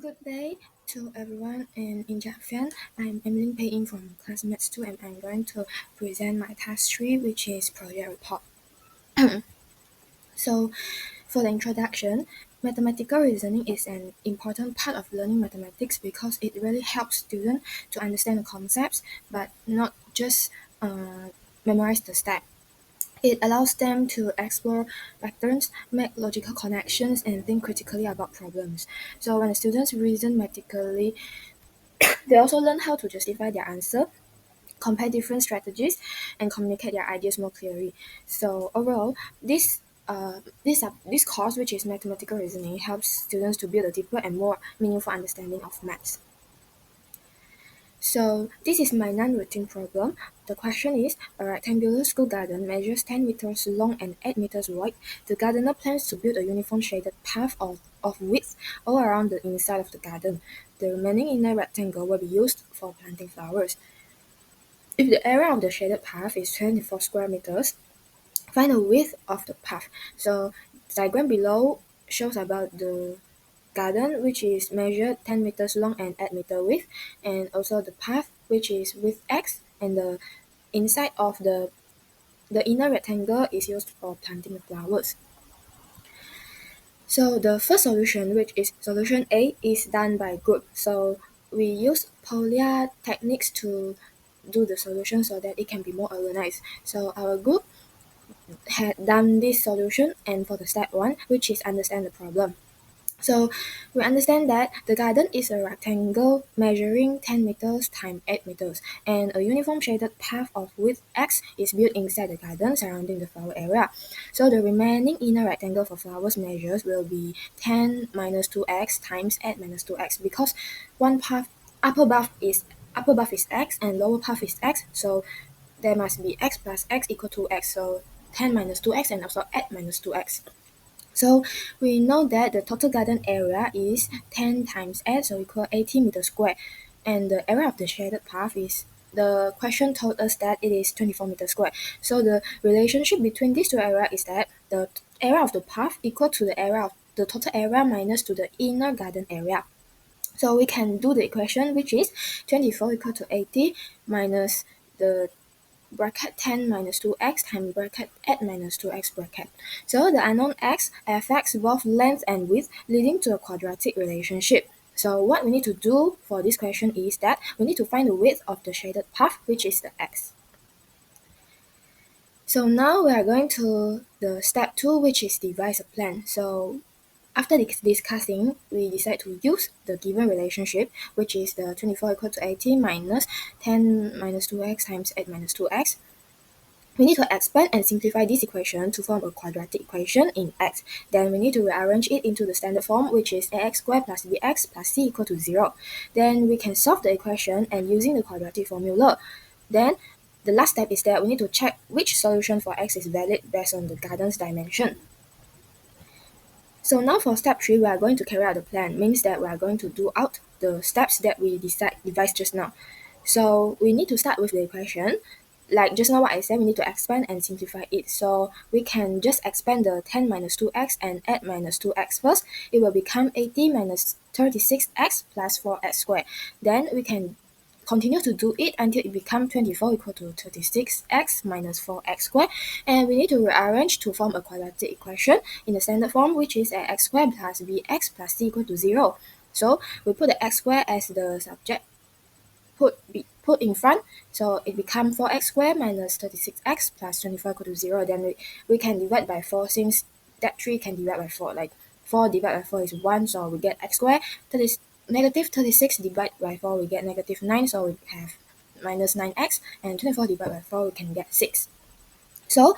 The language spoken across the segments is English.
Good day to everyone in Japan. I'm Emily Paying from class Math 2 and I'm going to present my task 3 which is project report. So for the introduction, mathematical reasoning is an important part of learning mathematics because it really helps students to understand the concepts but not just memorize the steps. It allows them to explore patterns, make logical connections, and think critically about problems. So when the students reason mathematically, they also learn how to justify their answer, compare different strategies, and communicate their ideas more clearly. So overall, this course, which is mathematical reasoning, helps students to build a deeper and more meaningful understanding of maths. So this is my non-routine problem. The question is, a rectangular school garden measures 10 meters long and 8 meters wide. The gardener plans to build a uniform shaded path of width all around the inside of the garden. The remaining inner rectangle will be used for planting flowers. If the area of the shaded path is 24 square meters, find the width of the path. So the diagram below shows about the garden, which is measured 10 meters long and 8 meter width, and also the path, which is width x, and the inside of the inner rectangle is used for planting the flowers. So the first solution, which is solution A, is done by group. So we use Polya techniques to do the solution so that it can be more organized. So our group had done this solution and for the step 1, which is understand the problem. So we understand that the garden is a rectangle measuring 10 meters times 8 meters, and a uniform shaded path of width x is built inside the garden surrounding the flower area. So the remaining inner rectangle for flowers measures will be 10 minus 2x times 8 minus 2x because one path upper path is x and lower path is x, so there must be x plus x equal to x. So 10 minus 2x and also 8 minus 2x. So we know that the total garden area is 10 times 8, so equal 80 meters square. And the area of the shaded path is, the question told us that it is 24 meters square. So the relationship between these two areas is that the area of the path equal to the area of the total area minus to the inner garden area. So we can do the equation, which is 24 equal to 80 minus the bracket 10 minus 2x times bracket 8 minus 2x bracket. So the unknown x affects both length and width, leading to a quadratic relationship. So what we need to do for this question is that we need to find the width of the shaded path, which is the x. So now we are going to the step 2, which is devise a plan. So after discussing, we decide to use the given relationship, which is the 24 equal to 80 minus 10 minus 2x times 8 minus 2x. We need to expand and simplify this equation to form a quadratic equation in x. Then we need to rearrange it into the standard form, which is ax squared plus bx plus c equal to 0. Then we can solve the equation and using the quadratic formula. Then the last step is that we need to check which solution for x is valid based on the garden's dimension. So now for step 3, we are going to carry out the plan, means that we are going to do out the steps that we devised just now. So we need to start with the equation. Like just now what I said, we need to expand and simplify it. So we can just expand the 10 minus 2x and add minus 2x first. It will become 80 minus 36x plus 4x squared. Then we can continue to do it until it becomes 24 equal to 36x minus 4x squared, and we need to rearrange to form a quadratic equation in the standard form, which is x squared plus bx plus c equal to 0. So we put the x squared as the subject, put in front, so it becomes 4x squared minus 36x plus 24 equal to 0. Then we can divide by 4 since that 3 can divide by 4, like 4 divided by 4 is 1, so we get x squared. Negative 36 divided by 4, we get negative 9, so we have minus 9x, and 24 divided by 4, we can get 6. So,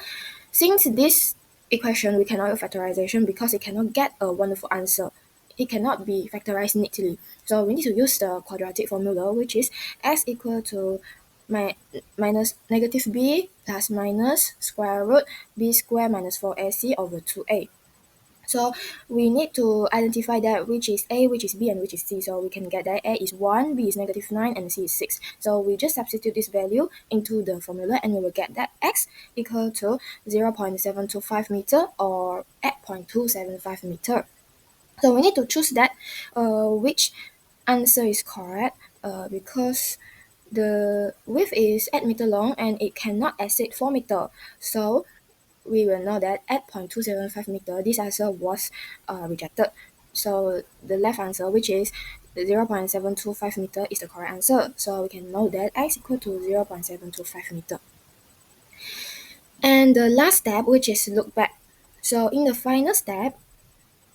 since this equation we cannot use factorization because it cannot get a wonderful answer, it cannot be factorized neatly. So we need to use the quadratic formula, which is x equal to minus negative b plus minus square root b squared minus 4ac over 2a. So we need to identify that which is A, which is B, and which is C. So we can get that A is 1, B is negative 9, and C is 6. So we just substitute this value into the formula and we will get that X equal to 0.725 meter or 8.275 meter. So we need to choose that which answer is correct because the width is 8 meter long and it cannot exceed 4 meter. So we will know that at 0.275 meter, this answer was rejected. So the left answer, which is 0.725 meter, is the correct answer. So we can know that x equal to 0.725 meter. And the last step, which is look back. So in the final step,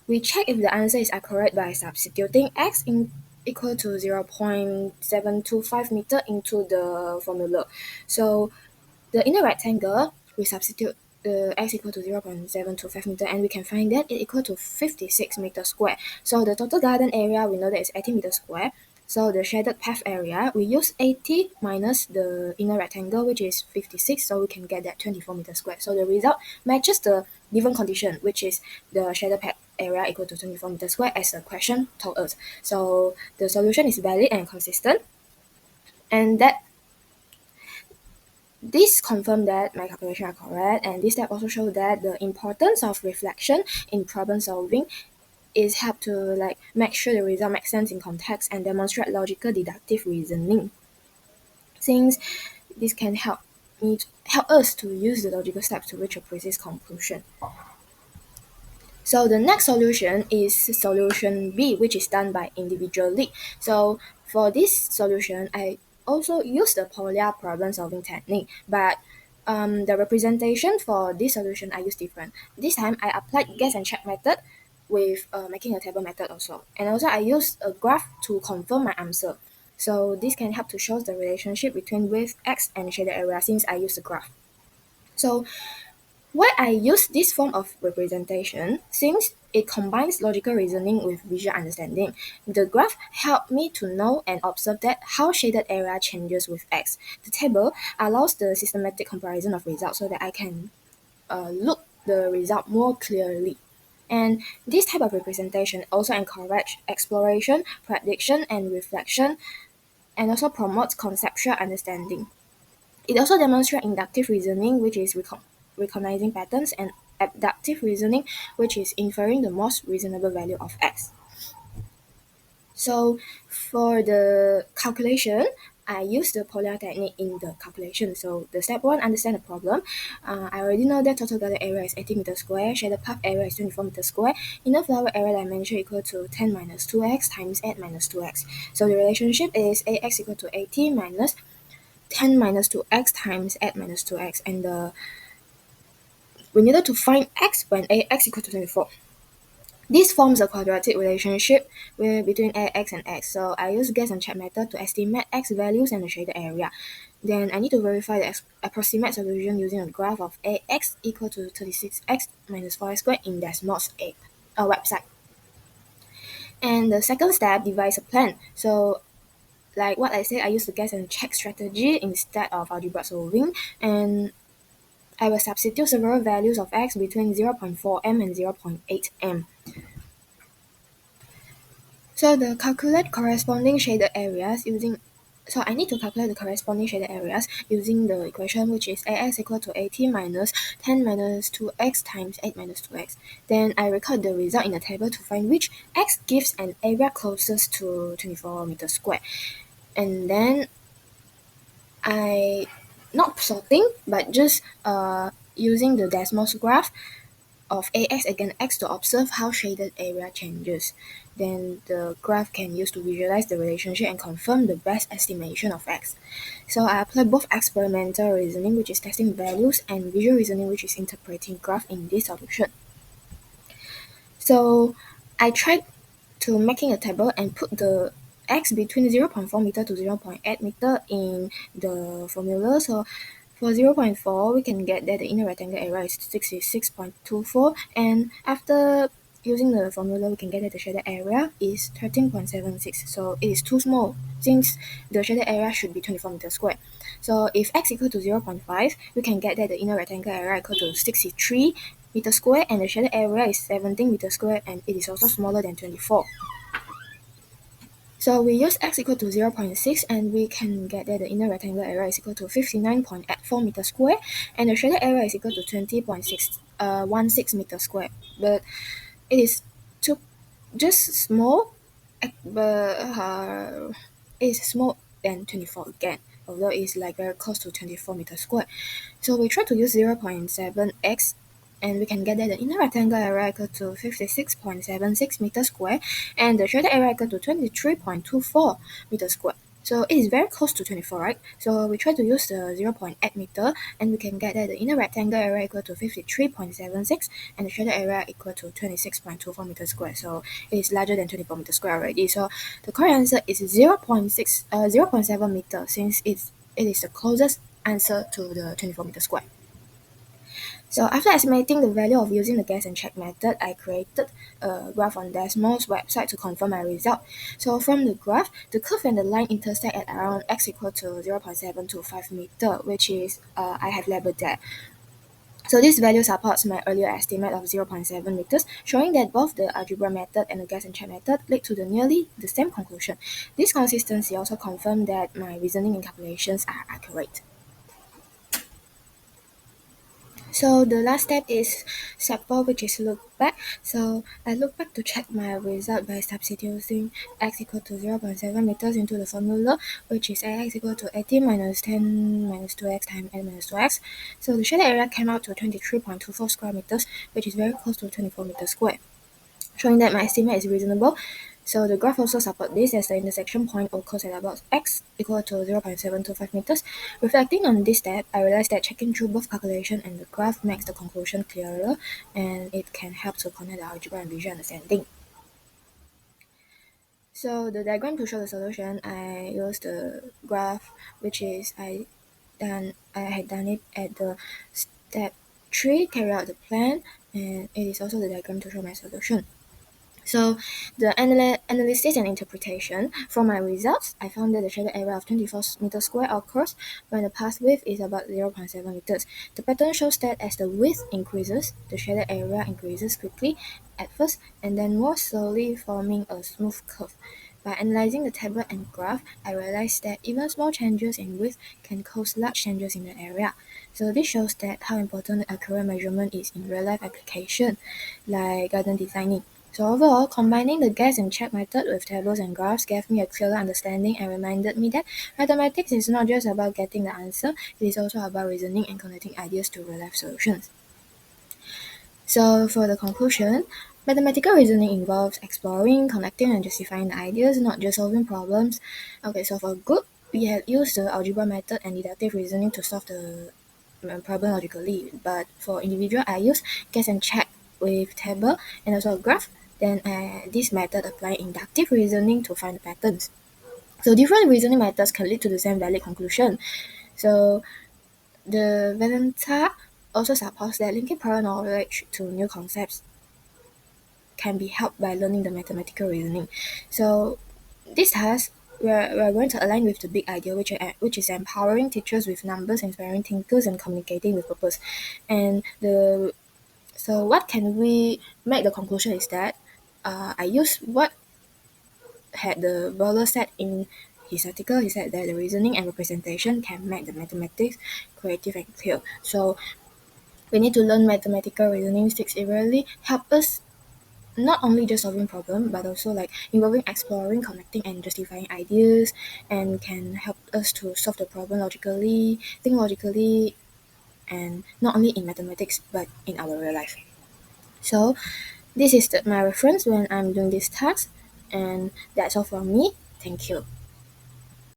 we check if the answer is accurate by substituting x in equal to 0.725 meter into the formula. So the inner rectangle, we substitute x equal to 0.725 meter and we can find that it equal to 56 meter square. So the total garden area, we know that is 80 meter square. So the shaded path area, we use 80 minus the inner rectangle, which is 56, so we can get that 24 meter square. So the result matches the given condition, which is the shaded path area equal to 24 meter square as the question told us. So the solution is valid and consistent, and that this confirmed that my calculations are correct, and this step also shows that the importance of reflection in problem solving is help to make sure the result makes sense in context and demonstrate logical deductive reasoning. Since this can help us to use the logical steps to reach a precise conclusion. So the next solution is solution B, which is done by individually. So for this solution, I also use the Polya problem solving technique, but the representation for this solution I use different. This time I applied guess and check method with making a table method also. And also I use a graph to confirm my answer. So this can help to show the relationship between width x and shaded area since I use the graph. So why I use this form of representation, since it combines logical reasoning with visual understanding. The graph helped me to know and observe that how shaded area changes with x. The table allows the systematic comparison of results so that I can look the result more clearly. And this type of representation also encourages exploration, prediction, and reflection, and also promotes conceptual understanding. It also demonstrates inductive reasoning, which is recognizing patterns, and abductive reasoning, which is inferring the most reasonable value of x. So for the calculation, I use the Polya technique in the calculation. So the step 1, understand the problem. I already know that total garden area is 80 meter square, shaded path area is 24 meter square, inner flower area dimension equal to 10 minus 2x times 8 minus 2x. So the relationship is ax equal to 80 minus 10 minus 2x times 8 minus 2x, and we needed to find x when ax equal to 24. This forms a quadratic relationship between ax and x, so I use guess and check method to estimate x values and the shaded area. Then I need to verify the approximate solution using a graph of ax equal to 36x minus 4x squared in Desmos website. And the second step, devise a plan. So like what I said, I use the guess and check strategy instead of algebra solving, and I will substitute several values of x between 0.4 m and 0.8 m. So the calculate corresponding shaded areas using so I need to calculate the corresponding shaded areas using the equation, which is ax equal to 80 minus 10 minus 2x times 8 minus 2x. Then I record the result in the table to find which x gives an area closest to 24 meters square. And then I not sorting, but just using the Desmos graph of ax against x to observe how shaded area changes. Then the graph can use to visualize the relationship and confirm the best estimation of x. So I apply both experimental reasoning, which is testing values, and visual reasoning, which is interpreting graph in this solution. So I tried to making a table and put the x between 0.4 meter to 0.8 meter in the formula. So for 0.4, we can get that the inner rectangle area is 66.24, and after using the formula, we can get that the shaded area is 13.76. So it is too small since the shaded area should be 24 meters square. So if x equal to 0.5, we can get that the inner rectangle area equal to 63 meters square, and the shaded area is 17 meters square, and it is also smaller than 24. So we use x equal to 0.6, and we can get that the inner rectangular area is equal to 59.84 meters square, and the shaded area is equal to 20.16 meters square. But it is too just small, but it's small than 24 again, although it's like very close to 24 meters squared. So we try to use 0.7x, and we can get that the inner rectangle area equal to 56.76 meters squared and the shaded area equal to 23.24 meters squared. So it is very close to 24, right? So we try to use the 0.8 meter, and we can get that the inner rectangle area equal to 53.76 and the shaded area equal to 26.24 meters squared. So it is larger than 24 meters squared already. So the correct answer is 0.7 meter, since it is the closest answer to the 24 meter square. So after estimating the value of using the guess and check method, I created a graph on Desmos website to confirm my result. So from the graph, the curve and the line intersect at around x equal to 0.725 meter, which is I have labeled that. So this value supports my earlier estimate of 0.7 meters, showing that both the algebra method and the guess and check method lead to the nearly the same conclusion. This consistency also confirmed that my reasoning and calculations are accurate. So the last step is step 4, which is look back. So I look back to check my result by substituting x equal to 0.7 meters into the formula, which is ax equal to 18 minus 10 minus 2x times n minus 2x. So the shaded area came out to 23.24 square meters, which is very close to 24 meters square, showing that my estimate is reasonable. So the graph also supports this, as the intersection point occurs at about x equal to 0.725 meters. Reflecting on this step, I realized that checking through both calculation and the graph makes the conclusion clearer, and it can help to connect the algebra and visual understanding. So the diagram to show the solution, I used the graph, which is I had done it at the step 3, carry out the plan, and it is also the diagram to show my solution. So the analysis and interpretation. From my results, I found that the shaded area of 24 meters square occurs when the path width is about 0.7 meters. The pattern shows that as the width increases, the shaded area increases quickly at first and then more slowly, forming a smooth curve. By analyzing the table and graph, I realized that even small changes in width can cause large changes in the area. So this shows that how important accurate measurement is in real-life application, like garden designing. So overall, combining the guess and check method with tables and graphs gave me a clearer understanding and reminded me that mathematics is not just about getting the answer, it is also about reasoning and connecting ideas to real-life solutions. So for the conclusion, mathematical reasoning involves exploring, connecting, and justifying the ideas, not just solving problems. Okay, so for group, we had used the algebra method and deductive reasoning to solve the problem logically. But for individual, I use guess and check with table and also a graph. Then this method apply inductive reasoning to find the patterns. So different reasoning methods can lead to the same valid conclusion. So the Valenta also supports that linking prior knowledge to new concepts can be helped by learning the mathematical reasoning. So this task, we're going to align with the big idea, which is empowering teachers with numbers, inspiring thinkers, and communicating with purpose. And so what can we make the conclusion is that I use what had the Bowler said in his article. He said that the reasoning and representation can make the mathematics creative and clear. So we need to learn mathematical reasoning since it really helps us not only just solving problem but also like involving exploring, connecting, and justifying ideas, and can help us to solve the problem logically, think logically, and not only in mathematics but in our real life. So this is my reference when I'm doing this task, and that's all from me. Thank you.